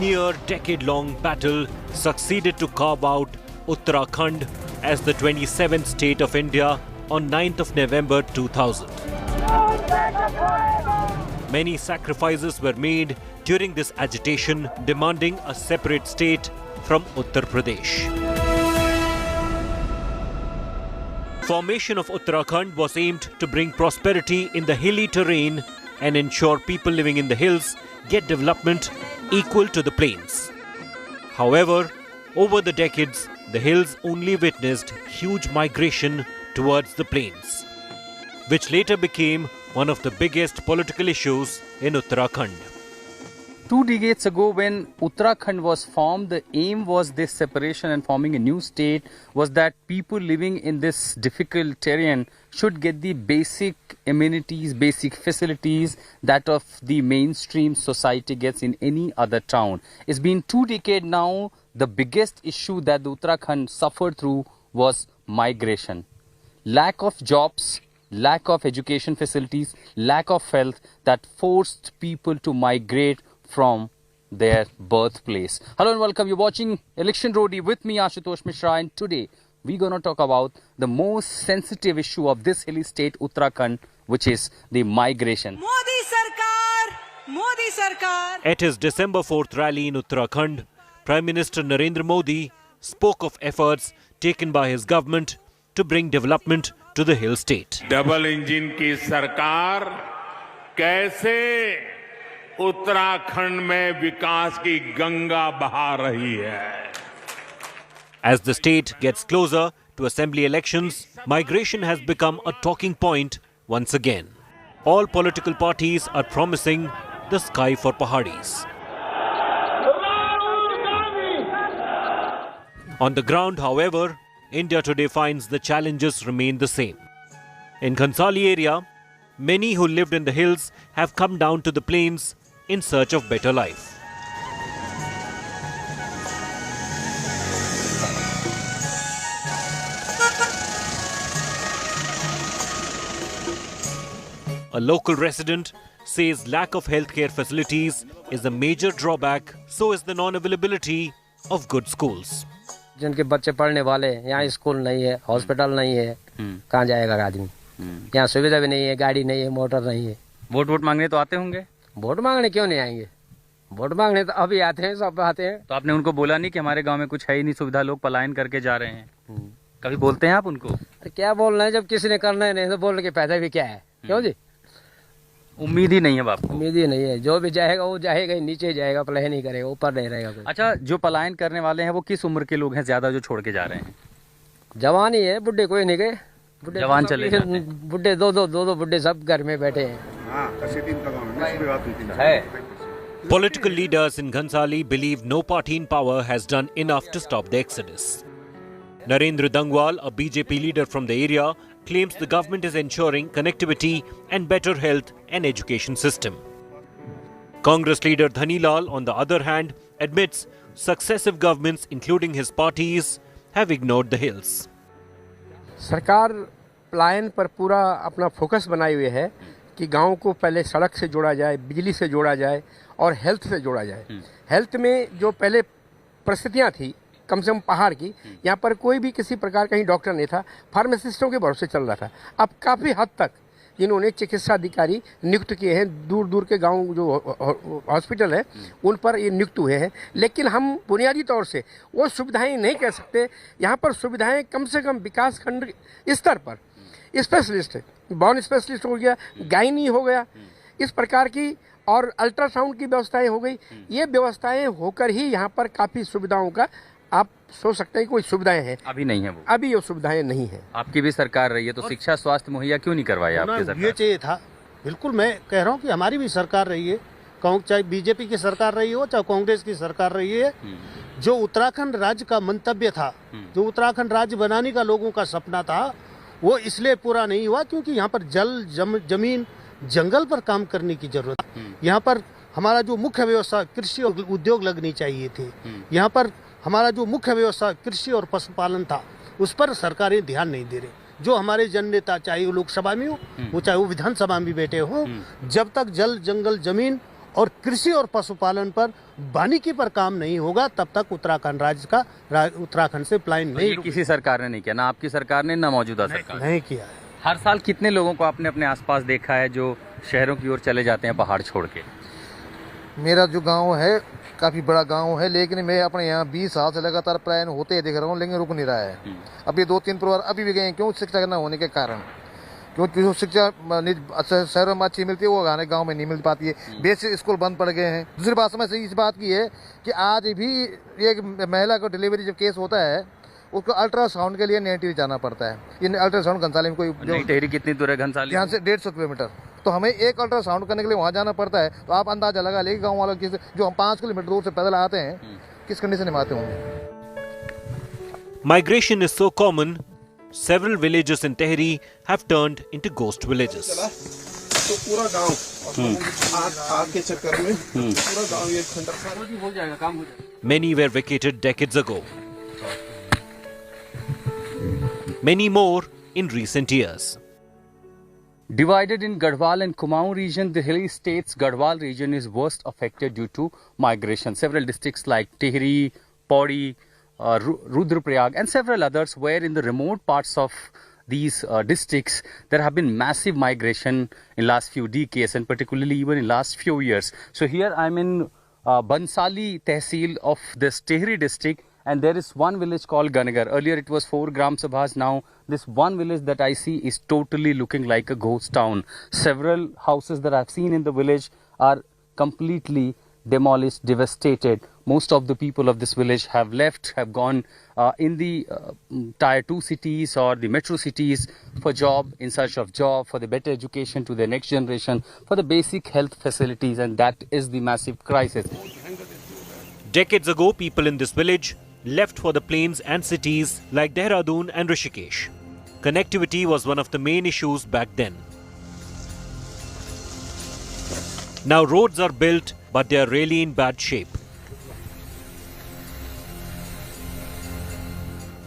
near decade-long battle succeeded to carve out Uttarakhand as the 27th state of India on 9th of November 2000. Many sacrifices were made during this agitation, demanding a separate state from Uttar Pradesh. Formation of Uttarakhand was aimed to bring prosperity in the hilly terrain and ensure people living in the hills get development equal to the plains. However, over the decades, the hills only witnessed huge migration towards the plains, which later became one of the biggest political issues in Uttarakhand. 2 decades ago, when Uttarakhand was formed, the aim was this separation and forming a new state was that people living in this difficult terrain should get the basic amenities, basic facilities that of the mainstream society gets in any other town. It's been 2 decades now. The biggest issue that the Uttarakhand suffered through was migration. Lack of jobs, lack of education facilities, lack of health that forced people to migrate from their birthplace. Hello and welcome. You're watching Election Roadie with me, Ashutosh Mishra, and today we're going to talk about the most sensitive issue of this hilly state, Uttarakhand, which is the migration. Modi Sarkar! Modi Sarkar! At his December 4th rally in Uttarakhand, Prime Minister Narendra Modi spoke of efforts taken by his government to bring development to the hill state. Double engine की सरकार कैसे उत्तराखंड में विकास की गंगा बहा रही है. As the state gets closer to assembly elections, migration has become a talking point once again. All political parties are promising the sky for Pahadis. On the ground, however, India today finds the challenges remain the same. In Ghansali area, many who lived in the hills have come down to the plains in search of better life. A local resident says lack of healthcare facilities is a major drawback, so is the non-availability of good schools. जिनके बच्चे पढ़ने वाले यहाँ school नहीं है, hospital नहीं है, कहाँ जाएगा आदमी? यहाँ सुविधा भी नहीं है, गाड़ी नहीं है, मोटर नहीं है. वोट मांगने तो आते होंगे? वोट मांगने क्यों नहीं आएंगे? वोट मांगने तो अभी आते हैं, सब आते हैं. तो आपने उनको बोला नहीं कि हमारे गांव में कुछ है ही नहीं सुविधा, लोग पलायन करके जा रहे हैं? कभी बोलते हैं आप उनको? तो क्या बोलना है, जब किसी ने करना है नहीं तो बोलने के फायदा भी क्या है? क्यों जी? उम्मीद ही नहीं है आपको? उम्मीद ही नहीं है. जो भी जाएगा वो जाएगा ही, नीचे जाएगा, पलायन नहीं करेगा, ऊपर नहीं रहेगा कोई. अच्छा, जो पलायन करने वाले हैं वो किस उम्र के लोग हैं ज्यादा जो छोड़ के जा रहे हैं? जवान ही है, बुढ़े कोई नहीं गए. जवान चले जाते हैं. बुढ़े दो बुढ़े सब घर में बैठे हैं. Political leaders in Ghansali believe no party in power has done enough to stop the exodus. Narendra Dangwal, a BJP leader from the area, claims the government is ensuring connectivity and better health and education system. Congress leader Dhani Lal, on the other hand, admits successive governments, including his parties, have ignored the hills. सरकार पलायन पर पूरा अपना focus बनाए हुए है कि गांव को पहले सड़क से जोड़ा जाए, बिजली से जोड़ा जाए और हेल्थ से जोड़ा जाए. हेल्थ में जो पहले परिस्थितियां थी कम से कम पहाड़ की, यहाँ पर कोई भी किसी प्रकार का ही डॉक्टर नहीं था, फार्मासिस्टों के भरोसे चल रहा था. अब काफ़ी हद तक जिन्होंने चिकित्सा अधिकारी नियुक्त किए हैं, दूर दूर के गांव जो हॉस्पिटल है उन पर ये नियुक्त हुए हैं. लेकिन हम बुनियादी तौर से वो सुविधाएं नहीं कह सकते. यहाँ पर सुविधाएं कम से कम विकास खंड स्तर पर स्पेशलिस्ट, बॉर्न स्पेशलिस्ट हो गया, गायनी हो गया, इस प्रकार की, और अल्ट्रासाउंड की व्यवस्थाएं हो गई. ये व्यवस्थाएं होकर ही यहाँ पर काफ़ी सुविधाओं का आप सोच सकते हैं कोई सुविधाएं हैं. अभी नहीं है वो? अभी ये सुविधाएं नहीं है. आपकी भी सरकार रही है तो शिक्षा स्वास्थ्य मुहैया क्यों नहीं करवाई आपकी सरकार? ये चाहिए था. बिल्कुल, मैं कह रहा हूँ कि हमारी भी सरकार रही है, चाहे बीजेपी की सरकार रही हो चाहे कांग्रेस की सरकार रही है. जो उत्तराखंड राज्य का मंतव्य था, जो उत्तराखंड राज्य बनाने का लोगों का सपना था, वो इसलिए पूरा नहीं हुआ क्योंकि यहाँ पर जमीन जंगल पर काम करने की जरूरत. यहाँ पर हमारा जो मुख्य व्यवसाय कृषि और उद्योग लगनी चाहिए थे. यहाँ पर हमारा जो मुख्य व्यवसाय कृषि और पशुपालन था, उस पर सरकारें ध्यान नहीं दे रही. जो हमारे जन नेता, चाहे वो लोकसभा में हो, वो चाहे वो विधानसभा में बैठे हो, जब तक जल, जंगल, जमीन और कृषि और पशुपालन पर वानिकी पर काम नहीं होगा तब तक उत्तराखंड राज्य का उत्तराखंड से पलायन नहीं किसी सरकार ने नहीं किया, ना आपकी सरकार ने, ना मौजूदा सरकार नहीं किया है। हर साल कितने लोगों को आपने अपने आसपास देखा है जो शहरों की ओर चले जाते हैं पहाड़ छोड़ के? मेरा जो गांव है काफ़ी बड़ा गांव है, लेकिन मैं अपने यहाँ 20 साल से लगातार पलायन होते देख रहा हूँ, लेकिन रुक नहीं रहा है। अभी 2-3 परिवार अभी भी गए, क्यों? शिक्षा न होने के कारण। क्योंकि जो शिक्षा शहरों में अच्छी मिलती है वो गाँव में नहीं मिल पाती है। बेसिक स्कूल बंद पड़ गए हैं। दूसरी बात समझ इस बात की है कि आज भी एक महिला को डिलीवरी जब केस होता है उसको अल्ट्रासाउंड के लिए नेटिव जाना पड़ता है। ये अल्ट्रासाउंड घनसाली में कोई टेहरी कितनी दूर है घनसाली? यहाँ से 150 किलोमीटर, तो हमें एक अल्ट्रासाउंड करने के लिए वहाँ जाना पड़ता है। तो आप अंदाजा लगा लेंगे गाँव वालों की, जो हम 5 किलोमीटर दूर से पैदल आते हैं, किस कंडीशन में आते होंगे। Migration is so common, several villages in Tehri have turned into ghost villages. तो पूरा गांव आग के चक्कर में पूरा गांव ये खंडर हो जाएगा, काम हो जाएगा। Many were vacated decades ago. Many more in recent years. Divided in Garhwal and Kumaon region, the hilly state's Garhwal region is worst affected due to migration. Several districts like Tehri, Pauri, Rudraprayag and several others where in the remote parts of these districts there have been massive migration in last few decades and particularly even in last few years. So here I'm in Bansali Tehsil of this Tehri district, and there is one village called Ganagar. Earlier it was 4 Gram Sabhas. Now this one village that I see is totally looking like a ghost town. Several houses that I've seen in the village are completely demolished, devastated. Most of the people of this village have left, have gone in the tier 2 cities or the metro cities for job, in search of job, for the better education to the next generation, for the basic health facilities, and that is the massive crisis. Decades ago, people in this village left for the plains and cities like Dehradun and Rishikesh. Connectivity was one of the main issues back then. Now roads are built, but they are really in bad shape.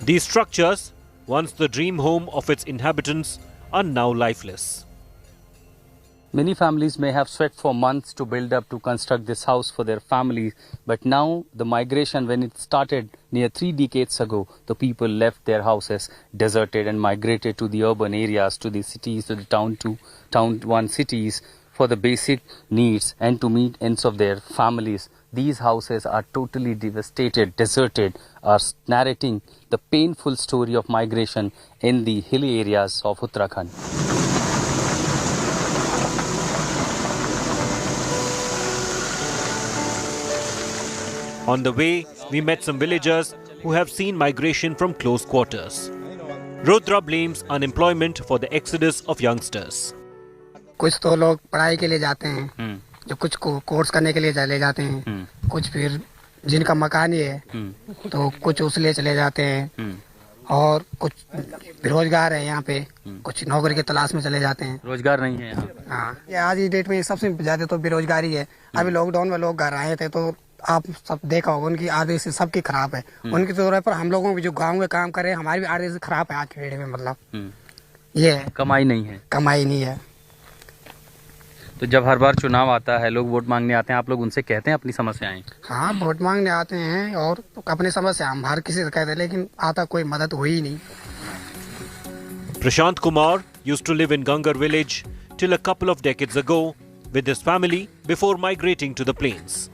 These structures, once the dream home of its inhabitants, are now lifeless. Many families may have sweat for months to build up to construct this house for their families, but now the migration, when it started near 3 decades ago, the people left their houses deserted and migrated to the urban areas, to the cities, to the town one cities for the basic needs and to meet ends of their families. These houses are totally devastated, deserted, are narrating the painful story of migration in the hilly areas of Uttarakhand. On the way, we met some villagers who have seen migration from close quarters. Rudra blames unemployment for the exodus of youngsters. कुछ तो लोग पढ़ाई के लिए जाते हैं, जो कुछ कोर्स करने के लिए चले जाते हैं, कुछ फिर जिनका मकान ही है तो कुछ उस लिए चले जाते हैं, और कुछ बेरोजगार है यहाँ पे, कुछ नौकरी की तलाश में चले जाते हैं। रोजगार नहीं है यहाँ। हाँ, ये आज की डेट में सबसे ज्यादा तो बेरोजगारी है। अभी लॉकडाउन में लोग घर आए थे तो आप सब देखा होगा उनकी आर्थिक स्थिति सबकी खराब है। उनकी तौर पर हम लोगों भी जो गाँव में काम कर रहे हैं हमारी भी आर्थिक स्थिति खराब है आज की डेट में। मतलब ये है, कमाई नहीं है, कमाई नहीं है। तो जब हर बार चुनाव आता है, लोग वोट मांगने आते हैं, आप लोग उनसे कहते हैं अपनी समस्याएं? हाँ, वोट मांगने आते हैं और अपनी समस्या हम हर किसी से कहते हैं, लेकिन आता कोई मदद हुई ही नहीं। Prashant Kumar used to live in Gangar village till a couple of decades ago with his family before migrating to the plains.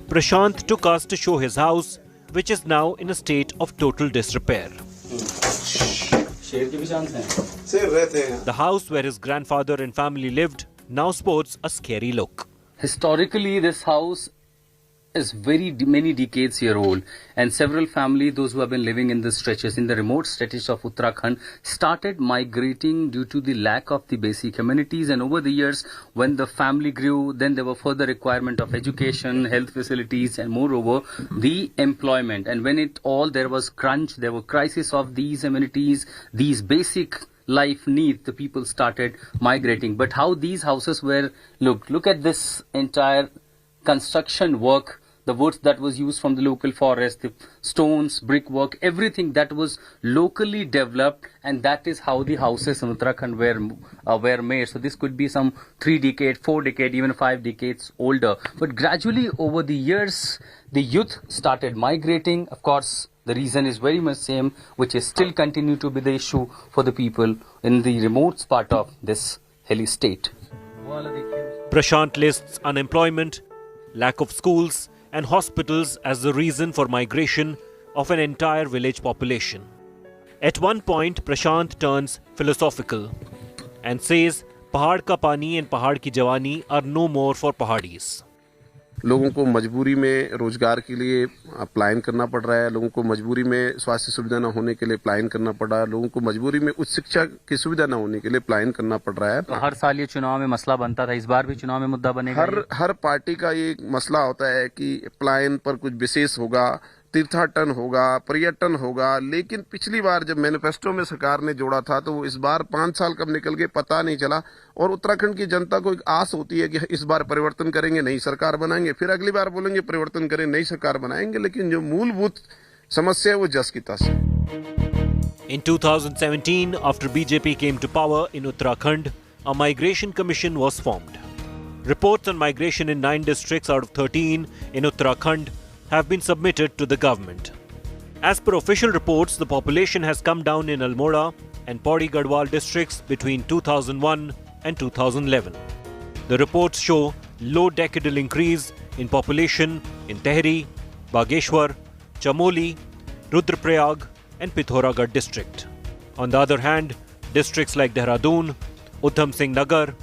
Prashant took us to show his house, which is now in a state of total disrepair. The house where his grandfather and family lived now sports a scary look. Historically, this house is many decades year old, and several families, those who have been living in the stretches, in the remote stretches of Uttarakhand, started migrating due to the lack of the basic amenities. And over the years, when the family grew, then there were further requirement of education, health facilities, and moreover the employment. And when there was crunch, there were crisis of these amenities, these basic life needs, the people started migrating. But how these houses were look at this entire construction work, the woods that was used from the local forest, the stones, brickwork, everything that was locally developed, and that is how the houses in Uttarakhand were made. So this could be some 3 decades, 4 decades, even 5 decades older. But gradually over the years, the youth started migrating. Of course, the reason is very much same, which is still continue to be the issue for the people in the remote part of this hilly state. Prashant lists unemployment, lack of schools and hospitals as the reason for migration of an entire village population. At one point, Prashant turns philosophical and says पहाड़ का पानी and पहाड़ की जवानी are no more for pahadis. लोगों को मजबूरी में रोजगार के लिए पलायन करना पड़ रहा है, लोगों को मजबूरी में स्वास्थ्य सुविधा न होने के लिए पलायन करना पड़ रहा है, लोगों को मजबूरी में उच्च शिक्षा की सुविधा न होने के लिए पलायन करना पड़ रहा है. तो हर साल ये चुनाव में मसला बनता था, इस बार भी चुनाव में मुद्दा बनेगा. हर पार्टी का ये मसला होता है कि पलायन पर कुछ विशेष होगा, तीर्थाटन होगा, पर्यटन होगा. लेकिन पिछली बार जब मैनिफेस्टो में सरकार ने जोड़ा था तो इस बार 5 साल कब निकल गए पता नहीं चला. और उत्तराखंड की जनता को एक आस होती है कि इस बार परिवर्तन करेंगे, नई सरकार बनाएंगे, फिर अगली बार बोलेंगे परिवर्तन करें, नई सरकार बनाएंगे. लेकिन जो मूलभूत समस्या है वो जस की तस. In 2017, after BJP came to power in Uttarakhand, a migration commission was formed. Reports on migration in 9 districts out of 13 in Uttarakhand have been submitted to the government. As per official reports, the population has come down in Almora and Pauri Garhwal districts between 2001 and 2011. The reports show low decadal increase in population in Tehri, Bageshwar, Chamoli, Rudraprayag and Pithoragarh district. On the other hand, districts like Dehradun, Udham Singh Nagar,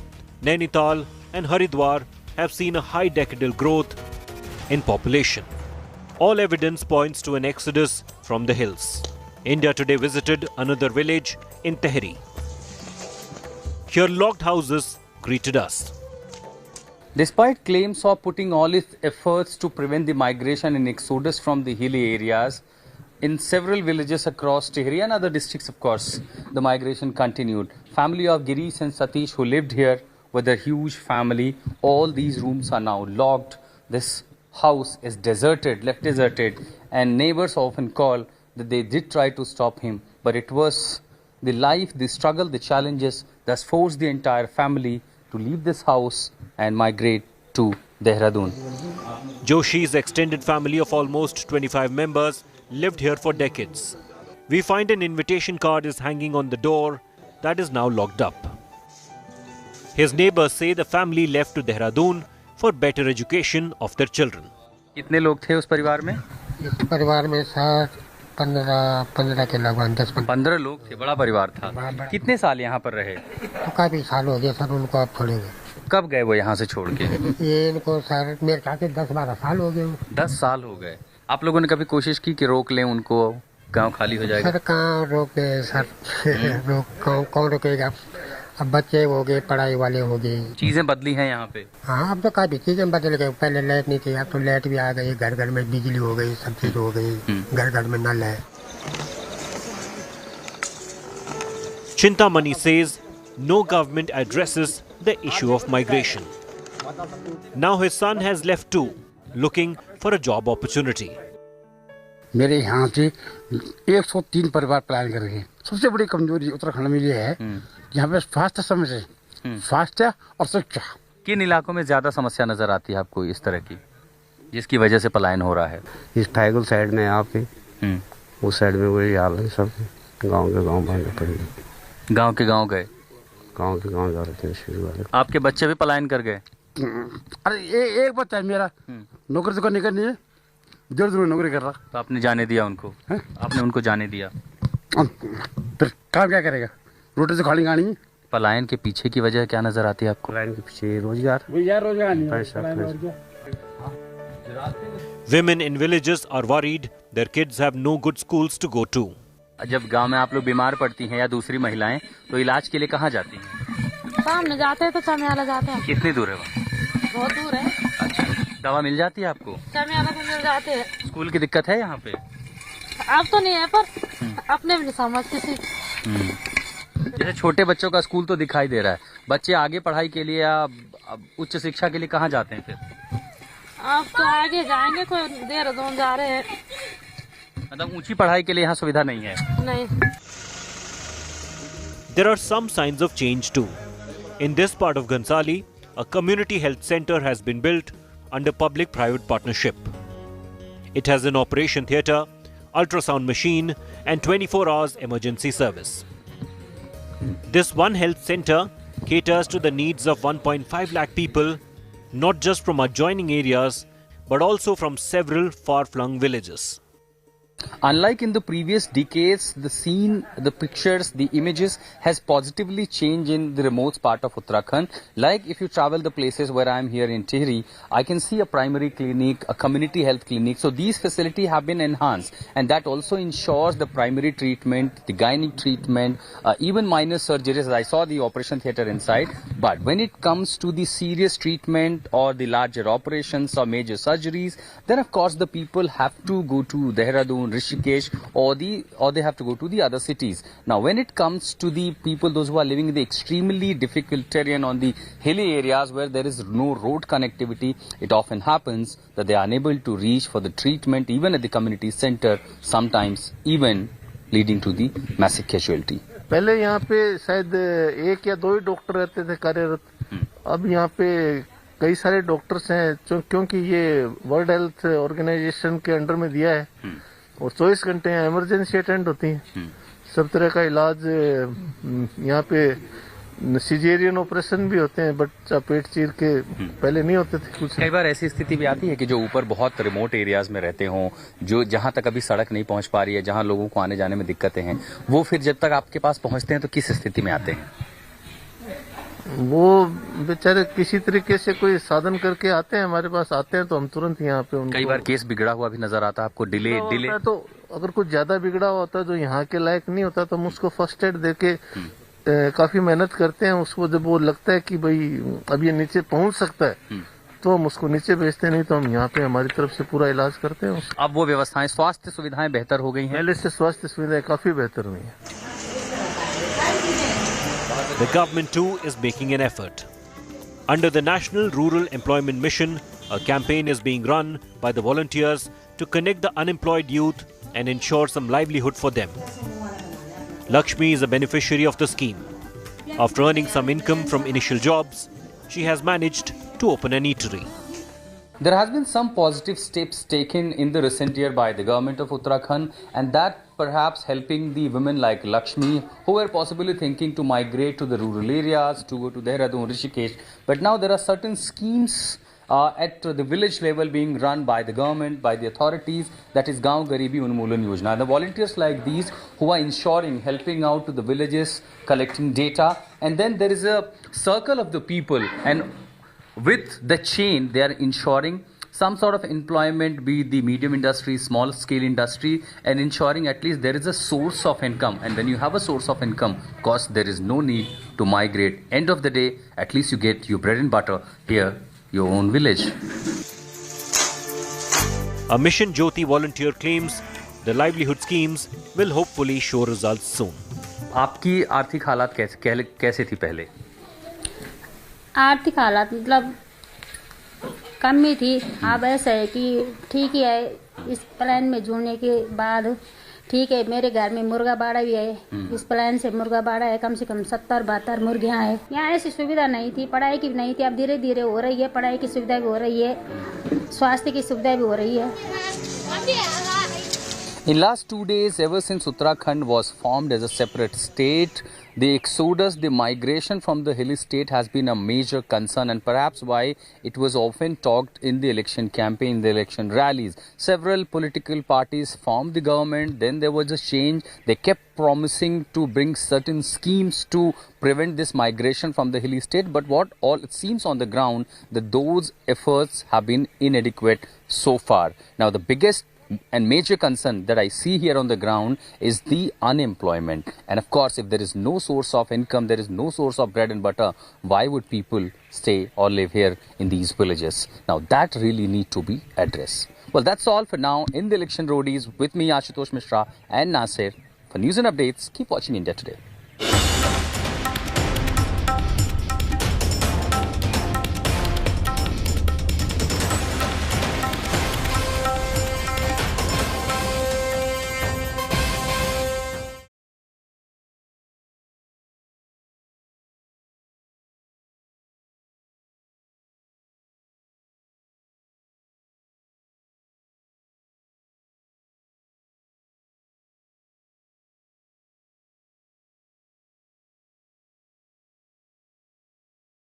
Nainital and Haridwar have seen a high decadal growth in population. All evidence points to an exodus from the hills. India Today visited another village in Tehri. Here locked houses greeted us. Despite claims of putting all its efforts to prevent the migration and exodus from the hilly areas, in several villages across Tehri and other districts, of course, the migration continued. Family of Girish and Satish who lived here with a huge family, all these rooms are now locked. This house is deserted, left deserted, and neighbors often call that they did try to stop him, but it was the life, the struggle, the challenges that forced the entire family to leave this house and migrate to Dehradun. Joshi's extended family of almost 25 members lived here for decades. We find an invitation card is hanging on the door that is now locked up. His neighbors say the family left to Dehradun for better education of their children. कितने लोग थे उस परिवार में? परिवार में 15 के लगभग 10-15 लोग थे. बड़ा परिवार था. कितने साल यहाँ पर रहे? तो काफी साल हो गए सर उनको. अब छोड़ेंगे. कब गए वो यहाँ से छोड़ के? ये इनको सर मेरे ख्याल से 10-12 साल हो गए. 10 साल हो गए. आप लोगों ने कभी कोशिश की कि रोक लें उनको, गांव खाली हो जाएगा? सर कहाँ रोके सर, कौन रोकेगा? अब बच्चे हो गए, पढ़ाई वाले हो गए. चीजें बदली हैं यहाँ पे. हाँ, अब तो काफी चीजें बदल गई. पहले लाइट नहीं थी, अब तो लाइट भी आ गई, घर घर में बिजली हो गई, सब चीज हो गई, घर घर में नल है. Chintamani says no government addresses the issue of migration. Now his son has left too, looking for a job opportunity. मेरे यहाँ से 103 परिवार पलायन कर गए. सबसे बड़ी कमजोरी उत्तराखंड में ये है, यहाँ पे स्वास्थ्य समस्या, स्वास्थ्य और शिक्षा. किन इलाकों में ज्यादा समस्या नजर आती है आपको इस तरह की, जिसकी वजह से पलायन हो रहा है? इस टाइगल साइड में यहाँ पे, उस साइड में वही हाल है. सब गांव के गांव भागने पड़ेंगे. गांव के गांव गए? गांव के गांव जा रहे थे शुरू वाले. आपके बच्चे भी पलायन कर गए? अरे एक बच्चा है मेरा, नौकरी तो करने का नहीं है, इधर उधर नौकरी कर रहा. तो आपने जाने दिया उनको? आपने उनको जाने दिया? फिर काम क्या करेगा, रोटी से खानी खानी. पलायन के पीछे की वजह क्या नजर आती है आपको? पलायन के पीछे रोजगार नहीं. Women in villages are worried their kids have no good schools to go to. जब गांव में आप लोग बीमार पड़ती हैं या दूसरी महिलाएं, तो इलाज के लिए कहाँ जाती हैं? सामने जाते हैं तो चमियाला जाते हैं. कितनी दूर है वहाँ? बहुत दूर है. अच्छा, दवा मिल जाती है आपको? चमियाला को मिल जाते हैं. स्कूल की दिक्कत है यहाँ पे? अब तो नहीं है, पर अपने भी नहीं समझ किसी. जैसे छोटे बच्चों का स्कूल तो दिखाई दे रहा है, बच्चे आगे पढ़ाई के लिए या उच्च शिक्षा के लिए कहाँ जाते हैं फिर? आप तो आगे जाएंगे, कोई देहरादून जा रहे हैं। मतलब ऊंची पढ़ाई के लिए यहाँ सुविधा नहीं है? नहीं। There are some signs of change too. In this part of Ghansali, a community health center has been built under public-private partnership. It has an operation theatre, ultrasound machine and 24 hours emergency service. This one health center caters to the needs of 1.5 lakh people, not just from adjoining areas, but also from several far-flung villages. Unlike in the previous decades, the scene, the pictures, the images has positively changed in the remote part of Uttarakhand. Like if you travel the places where I am here in Tehri, I can see a primary clinic, a community health clinic. So these facilities have been enhanced, and that also ensures the primary treatment, the gynec treatment, even minor surgeries. I saw the operation theatre inside. But when it comes to the serious treatment or the larger operations or major surgeries, then of course the people have to go to Dehradun, Rishikesh, or they have to go to the other cities. Now when it comes to the people, those who are living in the extremely difficult terrain on the hilly areas where there is no road connectivity, it often happens that they are unable to reach for the treatment even at the community center, sometimes even leading to the massive casualty. पहले यहाँ पे शायद एक या दो ही doctor रहते थे कार्यरत, अब यहाँ पे कई सारे डॉक्टर्स हैं क्योंकि ये वर्ल्ड हेल्थ ऑर्गेनाइजेशन के अंडर में दिया है और 24 घंटे यहाँ इमरजेंसी अटेंड होती है। सब तरह का इलाज यहाँ पे, सिजेरियन ऑपरेशन भी होते हैं, बच्चा पेट चीर के, पहले नहीं होते थे कुछ। कई बार ऐसी स्थिति भी आती है कि जो ऊपर बहुत रिमोट एरियाज में रहते हों, जो जहां तक अभी सड़क नहीं पहुंच पा रही है, जहां लोगों को आने जाने में दिक्कतें हैं, वो फिर जब तक आपके पास पहुंचते हैं तो किस स्थिति में आते हैं? वो बेचारे किसी तरीके से कोई साधन करके आते हैं, हमारे पास आते हैं तो हम तुरंत यहाँ पे उनको। कई बार केस बिगड़ा हुआ भी नजर आता है आपको, डिले तो अगर कुछ ज्यादा बिगड़ा होता है जो यहाँ के लायक नहीं होता तो हम उसको फर्स्ट एड देके काफी मेहनत करते हैं। उसको जब वो लगता है कि भाई अब ये नीचे पहुंच सकता है तो हम उसको नीचे भेजते, नहीं तो हम यहाँ पे हमारी तरफ से पूरा इलाज करते हैं। अब वो व्यवस्थाएं, स्वास्थ्य सुविधाएं बेहतर हो गई हैं? पहले से स्वास्थ्य सुविधाएं काफी बेहतर हुई हैं। The government too is making an effort. Under the National Rural Employment Mission, a campaign is being run by the volunteers to connect the unemployed youth and ensure some livelihood for them. Lakshmi is a beneficiary of the scheme. After earning some income from initial jobs, she has managed to open an eatery. There has been some positive steps taken in the recent year by the government of Uttarakhand, and that perhaps helping the women like Lakshmi who were possibly thinking to migrate to the rural areas, to go to Dehradun, Rishikesh. But now there are certain schemes at the village level being run by the government, by the authorities, that is Gaon Garibi Unmulan Yojana. The volunteers like these who are ensuring, helping out to the villages, collecting data, and then there is a circle of the people, and with the chain they are ensuring some sort of employment, be it the medium industry, small scale industry, and ensuring at least there is a source of income. And when you have a source of income, of course there is no need to migrate. End of the day, at least you get your bread and butter here, your own village. A Mission Jyoti volunteer claims the livelihood schemes will hopefully show results soon. आपकी आर्थिक हालात कैसे थी पहले? आर्थिक हालात मतलब कम ही थी। अब ऐसा है कि ठीक ही है, इस प्लान में जुड़ने के बाद ठीक है। मेरे घर में मुर्गा बाड़ा भी है, इस प्लान से मुर्गा बाड़ा है, कम से कम 70-72 मुर्गियाँ हैं। यहाँ ऐसी सुविधा नहीं थी, पढ़ाई की भी नहीं थी, अब धीरे धीरे हो रही है। पढ़ाई की सुविधा भी हो रही है, स्वास्थ्य की सुविधा भी हो रही है। In last 2 days, ever since Uttarakhand was formed as a separate state, the exodus, the migration from the hilly state has been a major concern, and perhaps why it was often talked in the election campaign, the election rallies. Several political parties formed the government, then there was a change. They kept promising to bring certain schemes to prevent this migration from the hilly state, but what all it seems on the ground that those efforts have been inadequate so far. Now the biggest and major concern that I see here on the ground is the unemployment. And of course, if there is no source of income, there is no source of bread and butter, why would people stay or live here in these villages? Now that really need to be addressed. Well, that's all for now in the election roadies with me, Ashutosh Mishra and Nasir. For news and updates, keep watching India Today.